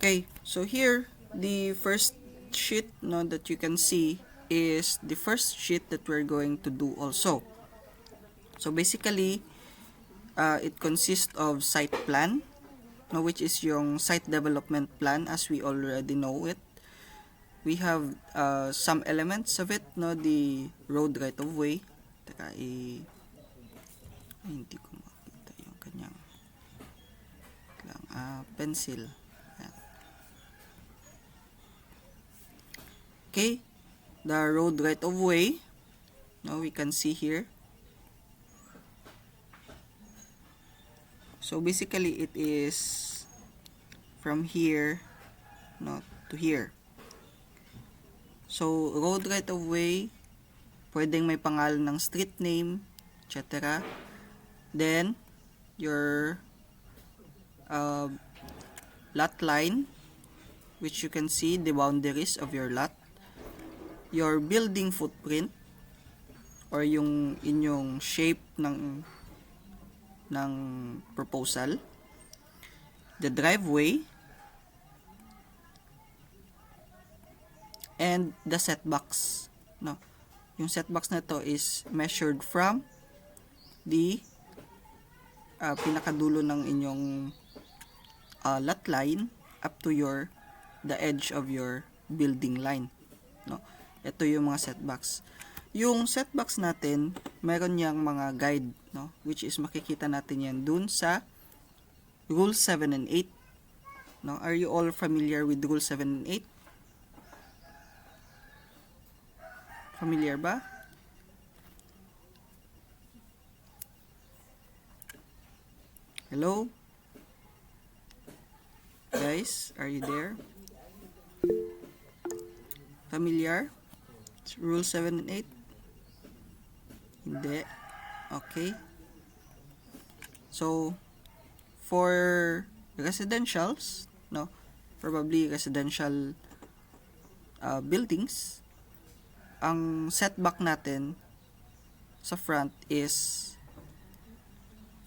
Okay, so here the first sheet that you can see is the first sheet that we're going to do also. So basically, it consists of site plan, which is yung site development plan as we already know it. We have some elements of it, the road right of way. Teka, hindi ko makita yung kanyang pencil. Ayan. Okay, the road right of way. Now we can see here. So basically it is from here to here. So road right of way, pwedeng may pangalan ng street name, etc. Then your lot line, which you can see the boundaries of your lot, your building footprint or yung inyong shape ng proposal, the driveway, and the setbacks. Yung setbacks na to is measured from the pinakadulo ng inyong lot line up to the edge of your building line. Ito yung mga setbacks. Yung setbacks natin, meron niyang mga guide, which is makikita natin yan dun sa Rule 7 and 8. Are you all familiar with Rule 7 and 8? Familiar ba? Hello? Guys, are you there? Familiar? It's Rule 7 and 8? Hindi. Okay. So, for residentials, probably residential buildings, ang setback natin sa front is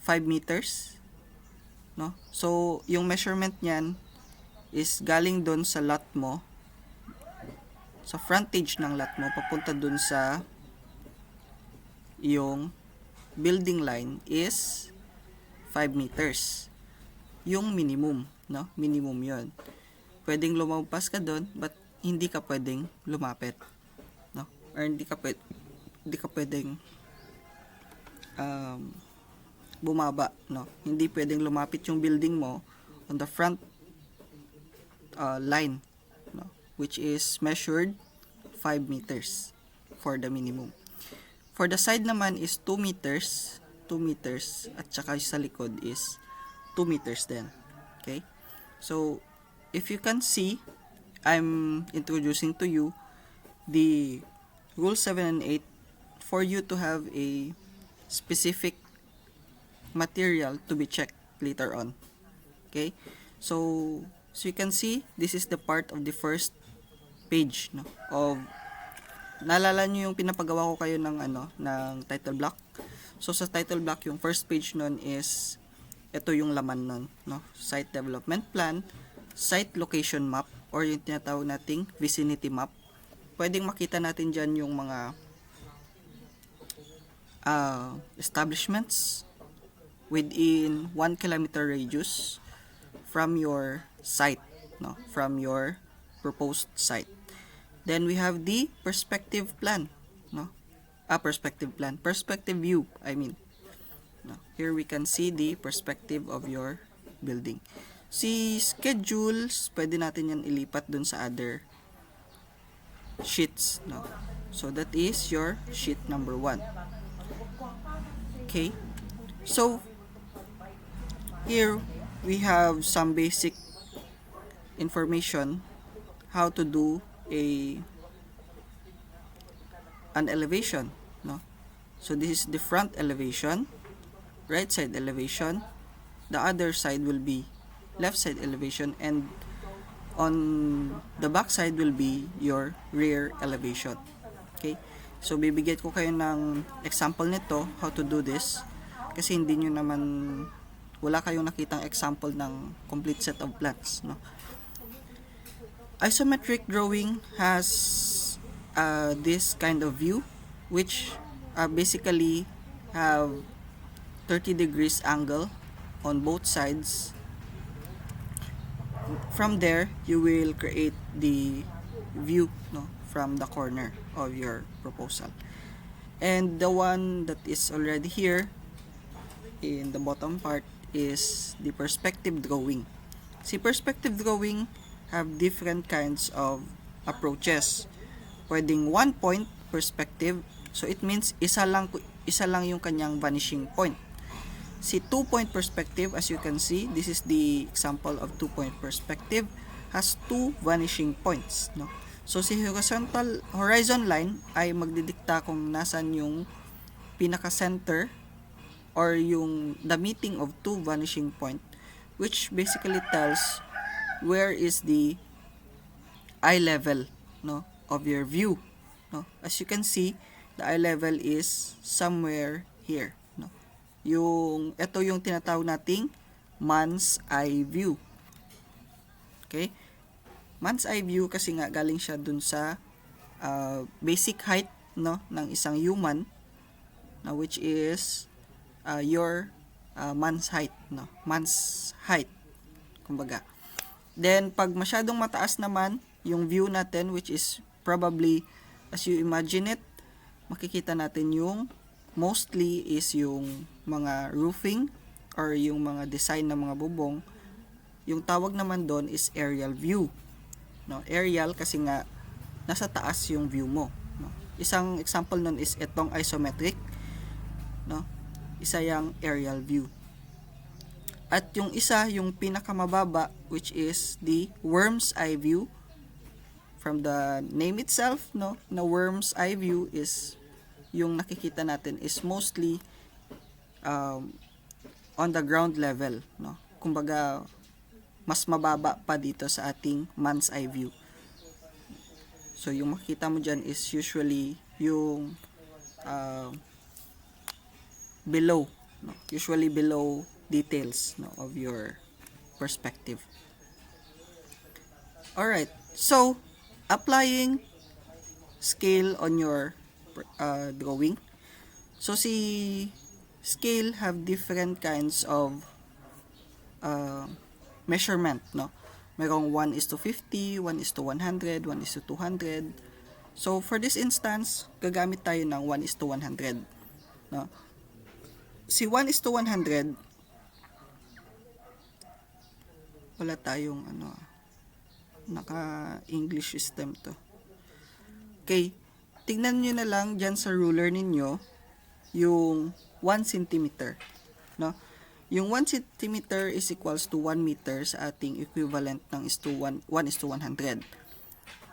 5 meters. So, yung measurement niyan is galing doon sa lot mo, sa frontage ng lot mo, papunta doon sa yung building line is 5 meters. Yung minimum, minimum yon. Pwedeng lumampas ka doon, but hindi ka pwedeng lumapit. Or hindi ka pwedeng bumaba, Hindi pwedeng lumapit yung building mo on the front line, which is measured 5 meters for the minimum. For the side naman is 2 meters, at saka sa likod is 2 meters din. Okay? So, if you can see, I'm introducing to you the Rule 7 and 8 for you to have a specific material to be checked later on. Okay? So you can see, this is the part of the first page of, naalala nyo yung pinapagawa ko kayo ng title block. So sa title block, yung first page nun is ito yung laman nun, site development plan, site location map, or yung tinatawag nating vicinity map. Pwedeng makita natin dyan yung mga establishments within 1 kilometer radius from your site, from your proposed site. Then we have the perspective plan, perspective view, I mean. Here we can see the perspective of your building. Si schedules, pwede natin yan ilipat dun sa other sheets, So that is your sheet number 1. Okay. So here we have some basic information how to do an elevation, So this is the front elevation, right side elevation. The other side will be left side elevation, and on the back side will be your rear elevation. Okay? So bibigyan ko kayo ng example nito, how to do this, kasi hindi nyo naman, wala kayong nakitang example ng complete set of plans, Isometric drawing has this kind of view, which basically have 30 degrees angle on both sides. From there, you will create the view, no, from the corner of your proposal. And the one that is already here in the bottom part is the perspective drawing. Si perspective drawing have different kinds of approaches. Pwedeng one point perspective, so it means isa lang yung kanyang vanishing point. Si 2-point perspective, as you can see, this is the example of 2-point perspective, has 2 vanishing points, no? So si horizon line ay magdidikta kung nasan yung pinaka center or yung the meeting of 2 vanishing point, which basically tells where is the eye level, no, of your view, no? As you can see, the eye level is somewhere here, no? Ito yung tinatawag nating man's eye view. Okay? Man's eye view kasi nga galing siya dun sa basic height, no, ng isang human, no, which is your man's height, no? Man's height, kumbaga. Then pag masyadong mataas naman yung view natin, which is probably as you imagine it, makikita natin yung mostly is yung mga roofing or yung mga design ng mga bubong. Yung tawag naman doon is aerial view, no? Aerial kasi nga nasa taas yung view mo, no? Isang example nun is itong isometric, no? Isa yung aerial view. At yung isa, yung pinakamababa, which is the worm's eye view. From the name itself, no, na worm's eye view is yung nakikita natin is mostly on the ground level, no? Kumbaga mas mababa pa dito sa ating man's eye view. So yung makikita mo dyan is usually yung below, no? Usually below details, no, of your perspective. Alright, so applying scale on your drawing. So si scale have different kinds of measurement, no? Merong 1:50, 1:100, 1:200. So for this instance, gagamit tayo ng 1:100, no? Si 1:100, wala tayong naka-English system to. Okay, tingnan nyo na lang dyan sa ruler ninyo yung 1 cm, no? Yung 1 cm is equals to 1 meter sa ating equivalent ng 1:100.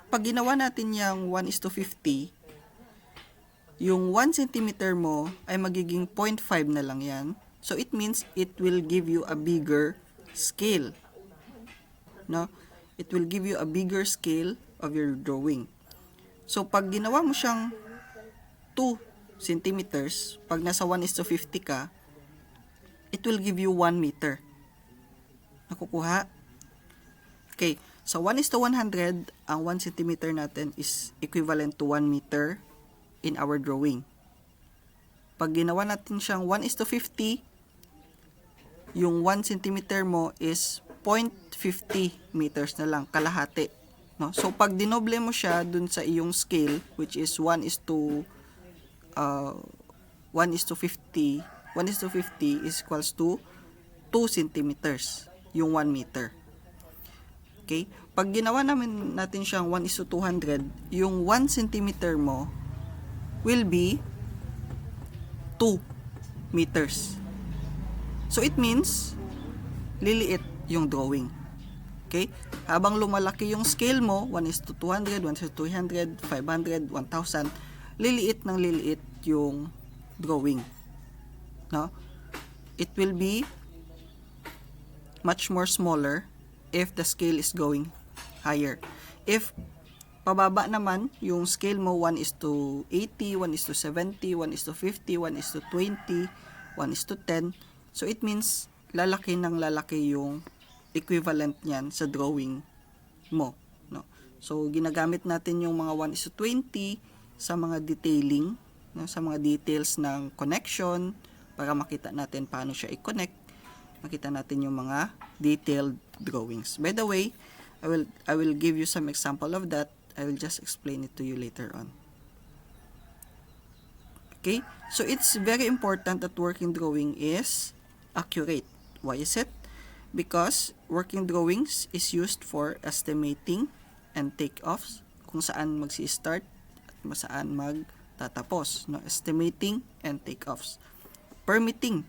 Pag ginawa natin yung 1:50, yung 1 cm mo ay magiging 0.5 na lang yan. So it means it will give you a bigger scale, no? It will give you a bigger scale of your drawing. So pag ginawa mo siyang 2 centimeters, pag nasa 1:50 ka, it will give you 1 meter. Nakukuha? Okay, sa 1:100, ang 1 centimeter natin is equivalent to 1 meter in our drawing. Pag ginawa natin siyang 1:50, yung 1 centimeter mo is 0.50 meters na lang, kalahati, no? So pag dinoble mo siya dun sa iyong scale, which is 1:50 is equals to 2 centimeters, yung 1 meter. Okay? Pag ginawa natin siyang 1:200, yung 1 centimeter mo will be 2 meters. So it means liliit yung drawing. Okay? Habang lumalaki yung scale mo, 1:200, 1:300, 500, 1,000, liliit ng liliit yung drawing. No? It will be much more smaller if the scale is going higher. If pababa naman, yung scale mo 1:80, 1:70, 1:50, 1:20, 1:10, so it means lalaki ng lalaki yung equivalent niyan sa drawing mo, no? So, ginagamit natin yung mga 1:20 sa mga detailing, no, sa mga details ng connection para makita natin paano siya i-connect. Makita natin yung mga detailed drawings. By the way, I will give you some example of that. I will just explain it to you later on. Okay? So, it's very important that working drawing is accurate. Why is it? Because working drawings is used for estimating and take-offs, kung saan magsi-start at saan magtatapos, no? Estimating and take-offs. Permitting,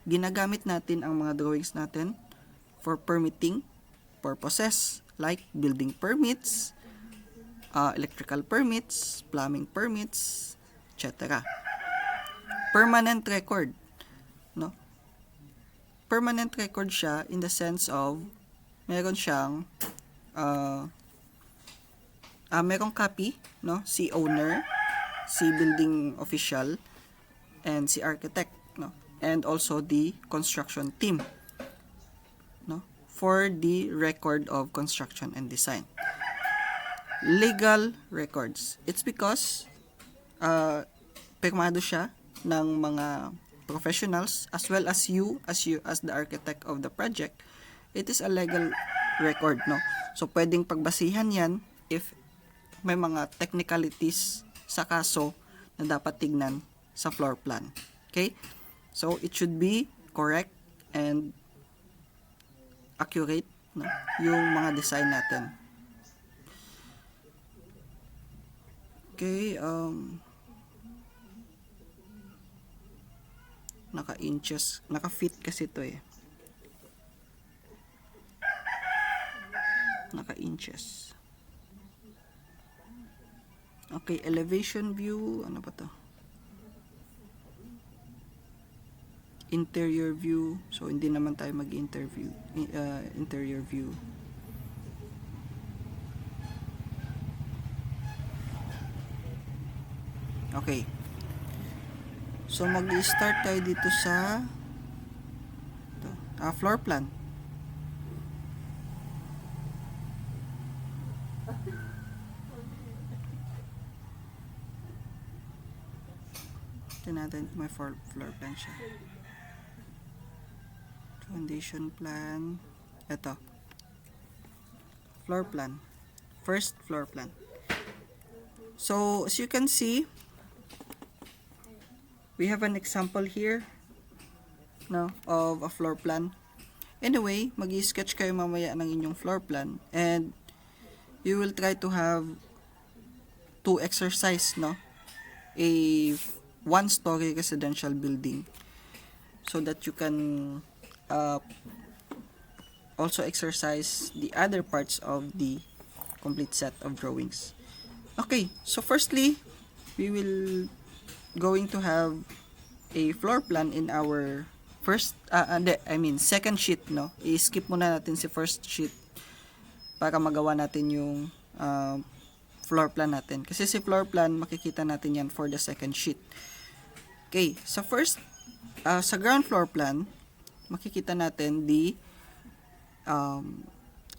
ginagamit natin ang mga drawings natin for permitting purposes like building permits, electrical permits, plumbing permits, etc. Permanent record, no? Permanent record siya in the sense of meron siyang merong copy, no? Si owner, si building official, and si architect, no? And also the construction team, no? For the record of construction and design. Legal records. It's because pirmado siya ng mga professionals as well as you as the architect of the project. It is a legal record, no? So pwedeng pagbasihan 'yan if may mga technicalities sa kaso na dapat tignan sa floor plan. Okay? So it should be correct and accurate, no, yung mga design natin. Okay, naka-inches, naka-feet kasi to eh. Naka-inches. Okay, elevation view, ano ba to? Interior view. So hindi naman tayo interior view. Okay. So mag-start tayo dito sa floor plan. Tignan natin kung may floor plan siya. Foundation plan. Ito. Floor plan. First floor plan. So, as you can see, we have an example here, no, of a floor plan. Anyway, mag-i-sketch kayo mamaya ng inyong floor plan and you will try to have two exercise, no? A one-story residential building so that you can also exercise the other parts of the complete set of drawings. Okay, so firstly, we will going to have a floor plan in our second sheet, no? I-skip muna natin si first sheet para magawa natin yung floor plan natin. Kasi si floor plan, makikita natin yan for the second sheet. Okay, so first, sa ground floor plan, makikita natin the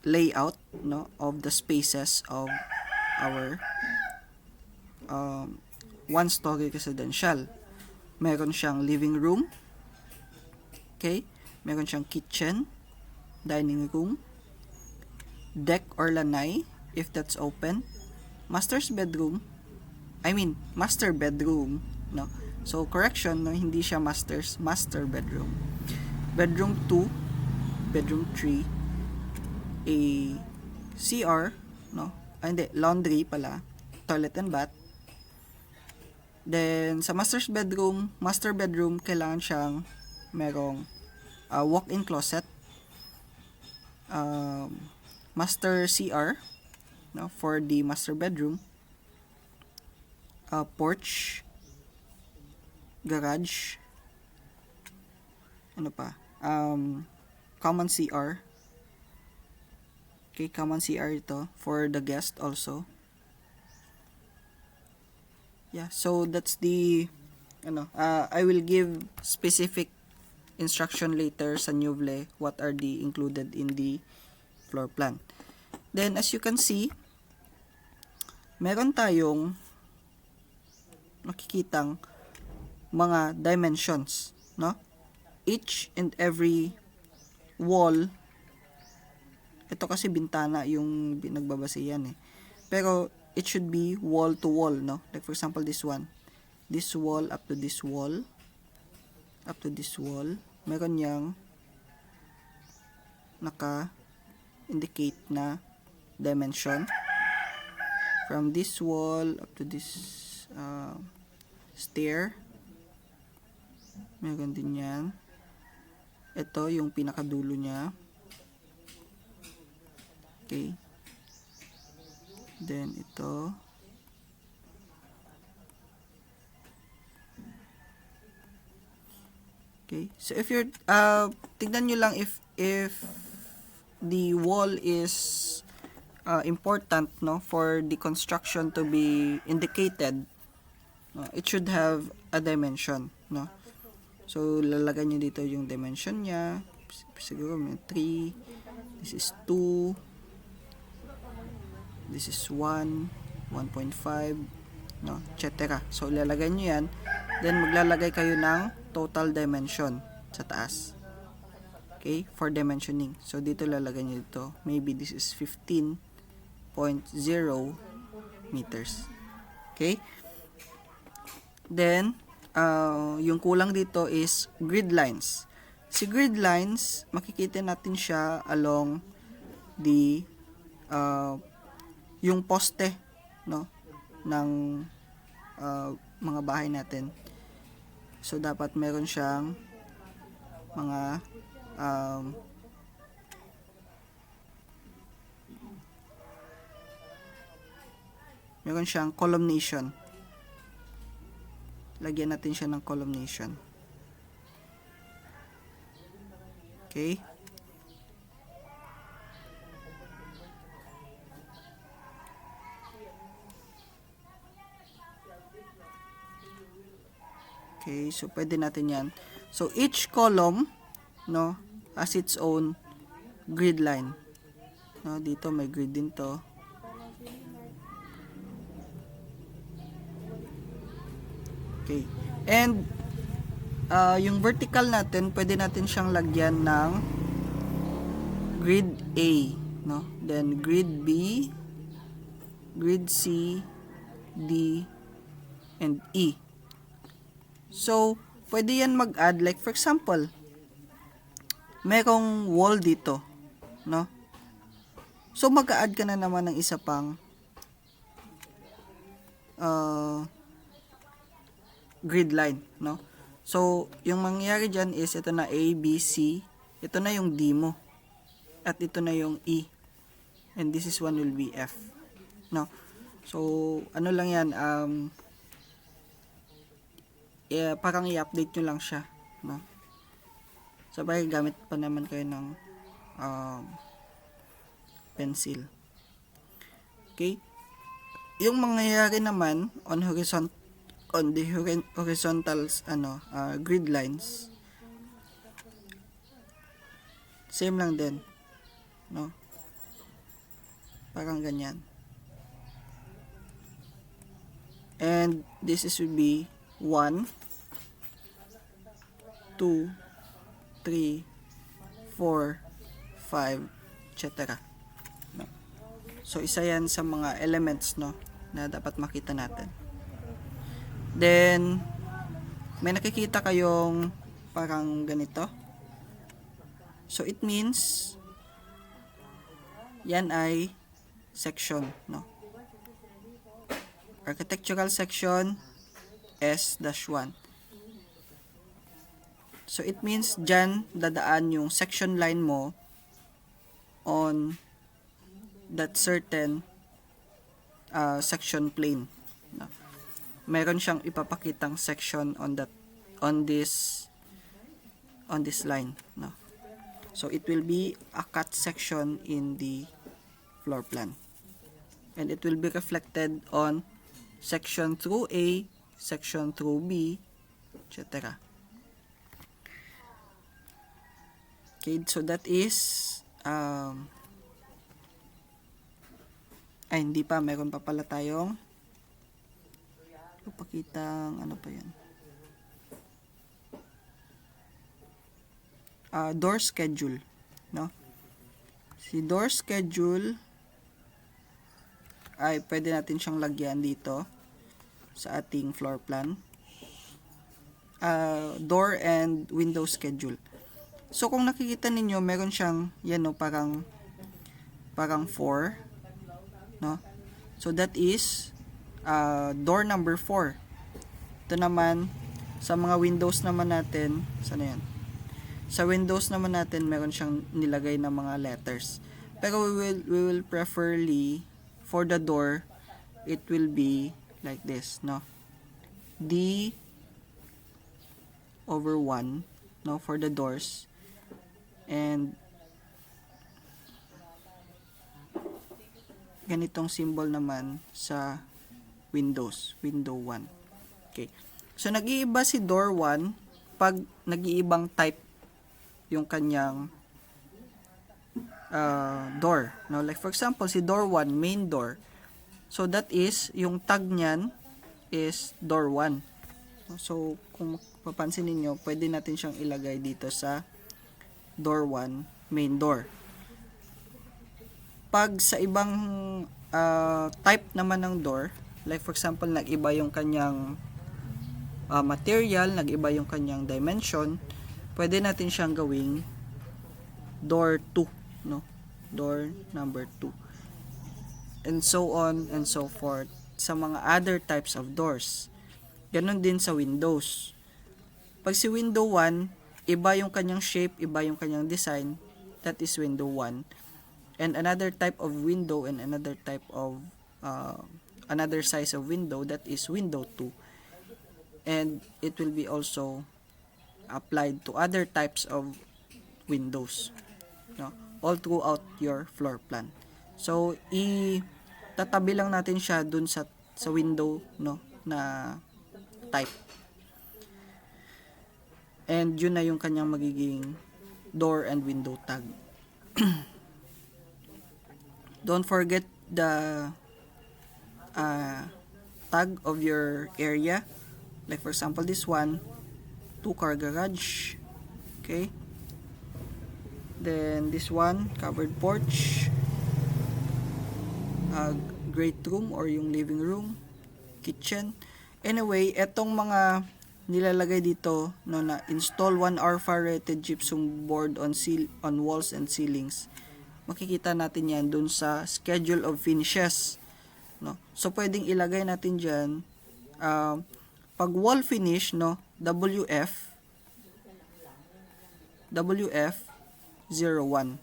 layout, no, of the spaces of our one-story residential. Meron siyang living room, okay, meron siyang kitchen, dining room, deck or lanai if that's open, master bedroom, no. So correction, no, hindi siya master bedroom. Bedroom 2, bedroom 3, a CR, no. Laundry pala, toilet and bath. Then sa master bedroom kailangan siyang merong walk-in closet, master CR, no, for the master bedroom, porch, garage, ano pa, common CR. Okay, common CR ito for the guest also. Yeah, so that's the I will give specific instruction later sa Newvle what are the included in the floor plan. Then as you can see, meron tayong makikitang mga dimensions, no? Each and every wall, ito kasi bintana yung nagbabasihan eh. Pero it should be wall to wall, no? Like for example, this one. This wall up to this wall. Up to this wall. Meron yang naka-indicate na dimension. From this wall up to this stair. Meron din yan. Ito yung pinakadulo niya. Okay. Then ito. Okay. So if you're tignan nyo lang if the wall is important, no, for the construction to be indicated, it should have a dimension, no. So lalagay nyo dito yung dimension niya. Siguro may 3. This is 2. This is 1, 1.5, no, etc. So lalagay nyo yan. Then maglalagay kayo ng total dimension sa taas. Okay, for dimensioning. So dito lalagay nyo dito. Maybe this is 15.0 meters. Okay? Then yung kulang dito is grid lines. Si grid lines, makikita natin siya along the yung poste, no, ng mga bahay natin. So dapat meron siyang mga meron siyang columnation. Lagyan natin siya ng columnation. Okay? Okay, so pwede natin yan. So each column, no, has its own grid line. No, dito may grid din to. Okay. And yung vertical natin, pwede natin siyang lagyan ng grid A, no? Then grid B, grid C, D, and E. So, pwede yan mag-add, like for example, merong wall dito, no? So, mag-add ka na naman ng isa pang grid line, no? So, yung mangyayari dyan is ito na A, B, C. Ito na yung D mo. At ito na yung E. And this is one will be F. No? So, ano lang yan, parang i-update nyo lang siya. No? Sabay, gamit pa naman kayo ng pencil. Okay? Yung mangyayari naman on the horizontal grid lines, same lang din, no, parang ganyan, and this is will be 1, 2, 3, 4, 5, etc. No? So isa yan sa mga elements, no, na dapat makita natin. Then, may nakikita kayong parang ganito. So, it means, yan ay section, no? Architectural section, S-1. So, it means, dyan dadaan yung section line mo on that certain section plane, no? Meron siyang ipapakitang section on this line, no? So it will be a cut section in the floor plan, and it will be reflected on section through A, section through B, etc. Okay, so that is Ay, hindi pa. Meron pa pala tayong ipakitang ano pa yan. Door schedule, no? Si door schedule ay pwede natin siyang lagyan dito sa ating floor plan. Door and window schedule. So kung nakikita ninyo, meron siyang yan, no, parang 4, no? So that is door number 4. Ito naman sa mga windows naman natin, sana yan? Sa windows naman natin, meron siyang nilagay na mga letters. Pero we will preferly for the door, it will be like this, no? D over 1, no, for the doors. And ganitong symbol naman sa windows, window 1. Okay. So nag-iiba si door 1 pag nag-iibang type yung kanyang door. No? Like for example, si door 1, main door. So that is, yung tag niyan is door 1. So kung papansin niyo, pwede natin siyang ilagay dito sa door 1, main door. Pag sa ibang type naman ng door, like for example, nag-iba yung kanyang material, nag-iba yung kanyang dimension, pwede natin siyang gawing door 2, no? Door number 2. And so on and so forth sa mga other types of doors. Ganon din sa windows. Pag si window 1, iba yung kanyang shape, iba yung kanyang design, that is window 1. And another type of window and another type of another size of window, that is window 2. And it will be also applied to other types of windows, no? All throughout your floor plan. So tatabi lang natin siya dun sa window, no, na type. And yun na yung kanyang magiging door and window tag. Don't forget the tag of your area. Like for example, this one, 2-car garage. Okay. Then this one, covered porch, great room or yung living room, kitchen. Anyway, etong mga nilalagay dito, no, na install 1 hour far rated gypsum board on walls and ceilings. Makikita natin yan dun sa schedule of finishes, no? So pwedeng ilagay natin diyan pag wall finish, no, WF 01.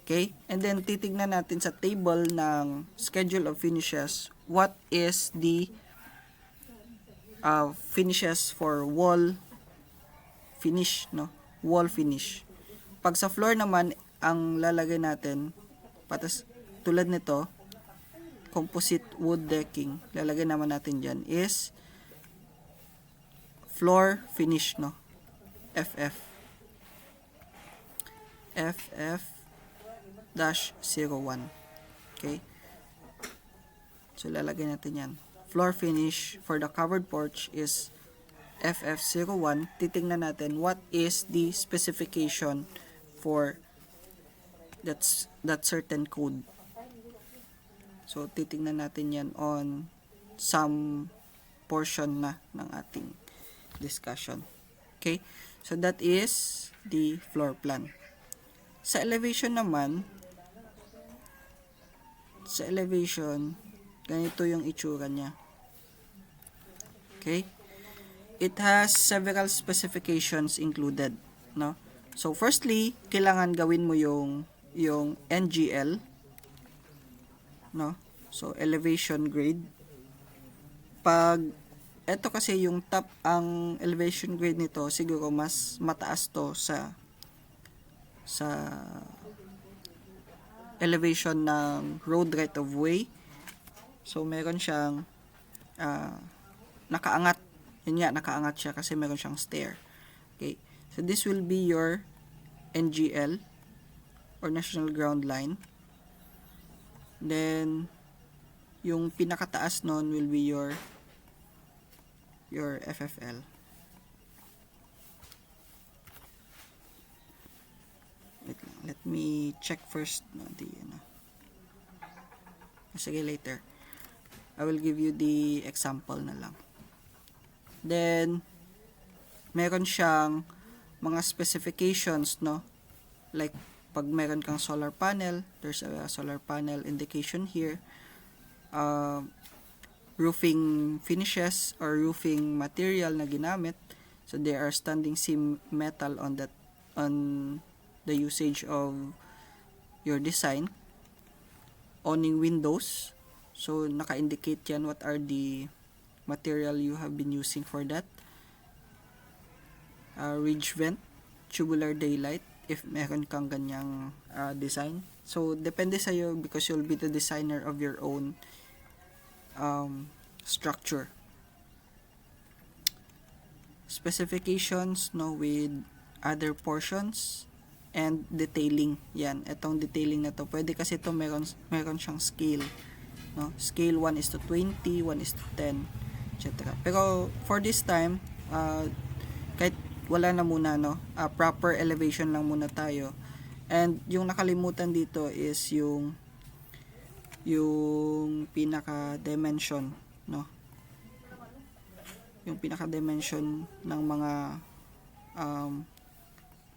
Okay? And then titignan natin sa table ng schedule of finishes what is the finishes for wall finish, no? Wall finish. Pag sa floor naman, ang lalagay natin patas tulad nito, composite wood decking, lalagay naman natin diyan is floor finish, no? FF 01. Okay? So lalagay natin yan. Floor finish for the covered porch is FF01. Titingnan natin what is the specification for that certain code. So titingnan natin yan on some portion na ng ating discussion. Okay? So that is the floor plan. Sa elevation naman, ganito yung itsura niya. Okay? It has several specifications included, no? So firstly, kailangan gawin mo yung NGL, no? So elevation grade. Pag ito kasi yung top, ang elevation grade nito siguro mas mataas to sa elevation ng road right of way. So meron siyang nakaangat. Yun nga, nakaangat siya kasi meron siyang stair. Okay. So this will be your NGL or National Ground Line. Then yung pinakataas nun will be your FFL. Wait lang, let me check first sige, later I will give you the example na lang. Then meron siyang mga specifications, like pag meron kang solar panel, there's a solar panel indication here. Roofing finishes or roofing material na ginamit, so there are standing seam metal on the usage of your design. Awning windows, so naka-indicate yan what are the material you have been using for that. Ridge vent, tubular daylight, if meron kang ganyang design. So depende sa iyo because you'll be the designer of your own structure. Specifications with other portions and detailing. Yan, itong detailing na to, pwede kasi ito meron siyang scale, scale 1:20, 1:10, etc. Pero for this time, kahit wala na muna, proper elevation lang muna tayo. And yung nakalimutan dito is yung pinaka dimension, yung pinaka dimension ng mga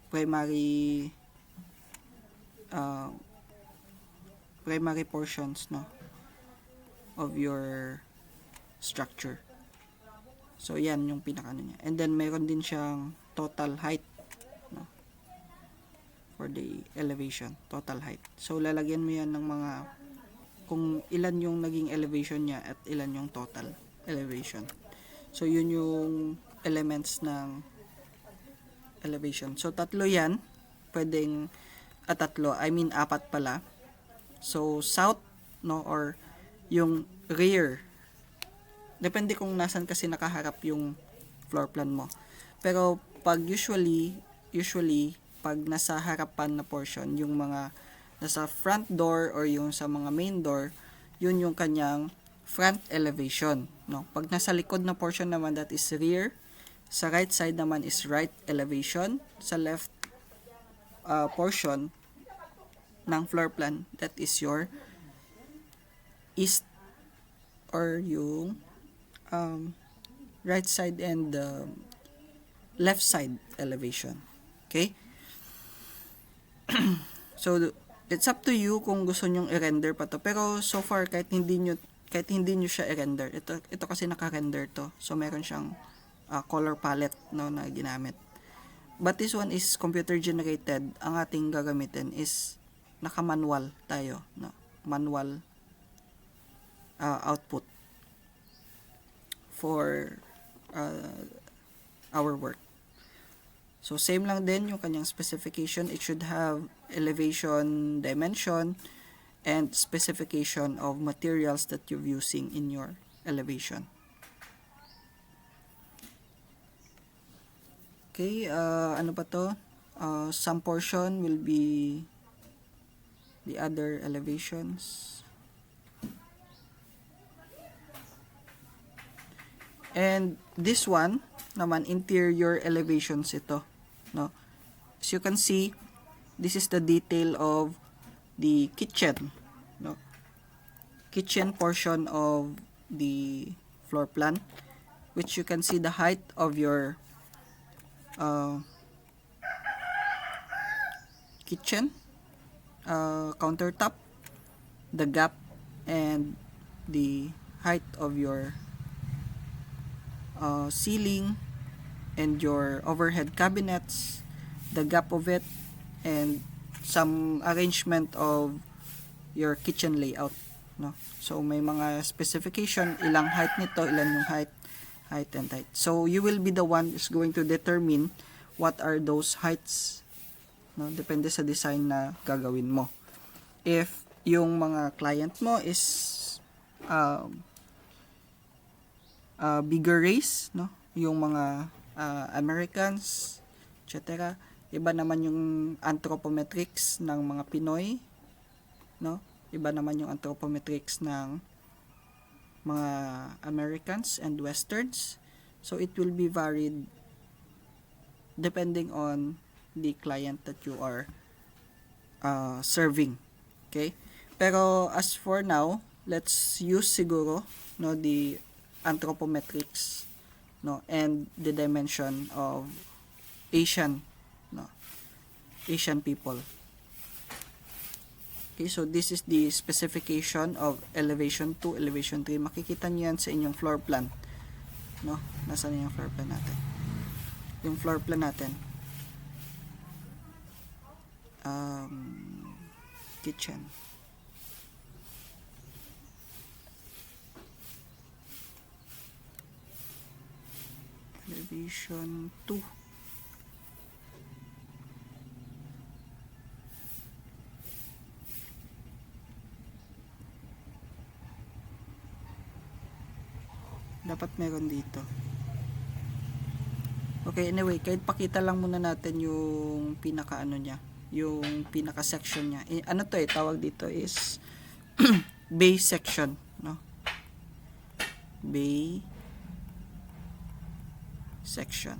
primary portions of your structure. So yan yung pinaka niya. And then meron din siyang total height, for the elevation, total height. So lalagyan mo yan ng mga kung ilan yung naging elevation niya at ilan yung total elevation. So yun yung elements ng elevation. So tatlo yan, pwedeng apat pala. So south, or yung rear, depende kung nasan kasi nakaharap yung floor plan mo. Pero pag usually pag nasa harapan na portion, yung mga nasa front door or yung sa mga main door, yun yung kanyang front elevation, Pag nasa likod na portion naman, that is rear. Sa right side naman is right elevation. Sa left portion ng floor plan, that is your east or yung right side and left side elevation. Okay? So it's up to you kung gusto nyong i-render pa to. Pero so far kahit hindi nyo siya i-render, ito kasi naka-render to. So meron siyang color palette na ginamit. But this one is computer generated. Ang ating gagamitin is naka-manual tayo, manual output for our work. So same lang din yung kanyang specification. It should have elevation, dimension, and specification of materials that you're using in your elevation. Okay, ano pa to? Some portion will be the other elevations. And this one naman, interior elevations ito, As you can see, this is the detail of the kitchen, kitchen portion of the floor plan, which you can see the height of your kitchen, countertop, the gap, and the height of your ceiling and your overhead cabinets, the gap of it, and some arrangement of your kitchen layout, So may mga specification, ilang height nito, ilan yung height and height. So you will be the one is going to determine what are those heights, depende sa design na gagawin mo. If yung mga client mo is bigger race, yung mga Americans, etc. Iba naman yung anthropometrics ng mga Pinoy, Iba naman yung anthropometrics ng mga Americans and Westerns. So it will be varied depending on the client that you are serving. Okay? Pero as for now, let's use siguro no the anthropometrics no and the dimension of Asian no Asian people. Okay, so this is the specification of elevation 2, elevation 3. Makikita niyo yan sa inyong floor plan. No? Nasaan yung floor plan natin? Yung floor plan natin. Kitchen. Elevation 2. Dapat meron dito. Okay, anyway, kahit pakita lang muna natin yung pinaka ano niya, yung pinaka section niya. Ano to tawag dito is bay section, no? Bay section.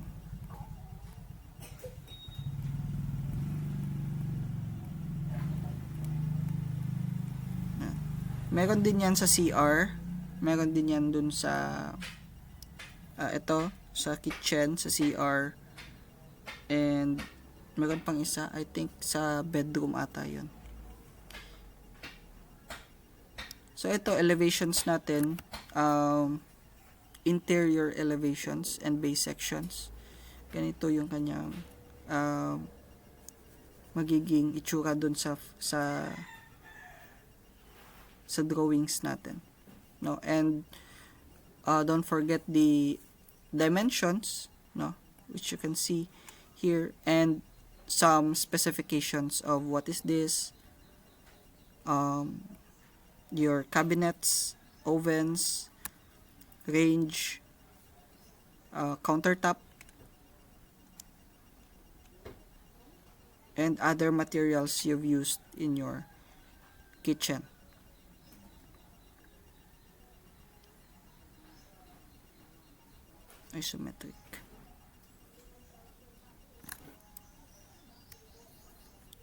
Meron din yan sa CR. Meron din yan dun sa ito, sa kitchen, sa CR. And meron pang isa, I think sa bedroom ata yun. So ito, elevations natin, interior elevations and base sections. Ganito yung kanyang magiging itsura dun sa drawings natin. No, and don't forget the dimensions, no, which you can see here, and some specifications of what is this, your cabinets, ovens, range, countertop, and other materials you've used in your kitchen. Isometric.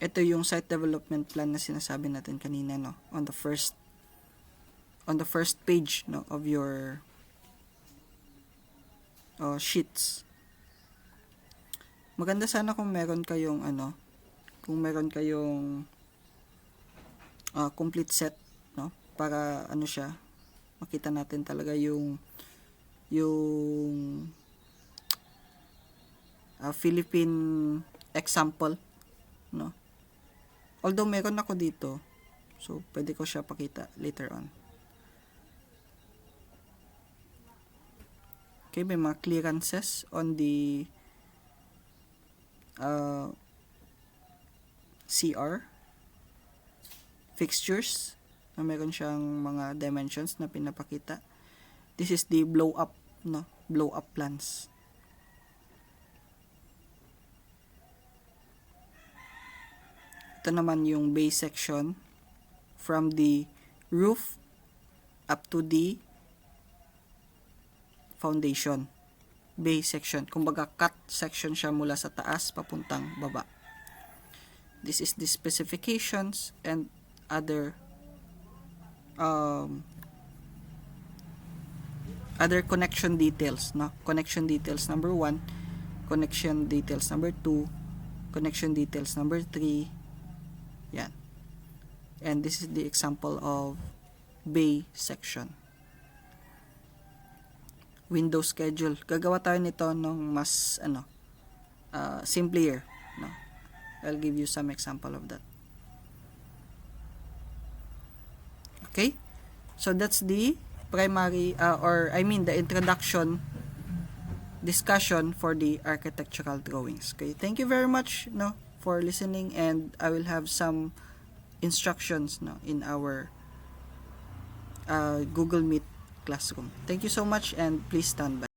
Ito yung site development plan na sinasabi natin kanina, no, on the first page, no, of your sheets. Maganda sana kung meron kayong complete set, no, para siya, makita natin talaga yung Philippine example, no. Although meron ako dito, so pwede ko siya pakita later on. Okay, may mga clearances on the CR fixtures na meron siyang mga dimensions na pinapakita. This is the blow up plans. Ito naman yung base section from the roof up to the foundation. Base section. Kumbaga cut section siya mula sa taas papuntang baba. This is the specifications and other connection details, no? Connection details number 1, connection details number 2, connection details number 3. Yan. And this is the example of bay section. Window schedule. Gagawa tayo nito ng mas simpler, no? I'll give you some example of that. Okay? So that's the primary the introduction discussion for the architectural drawings. Okay, thank you very much, no, for listening, and I will have some instructions, no, in our Google Meet classroom. Thank you so much, and please stand by.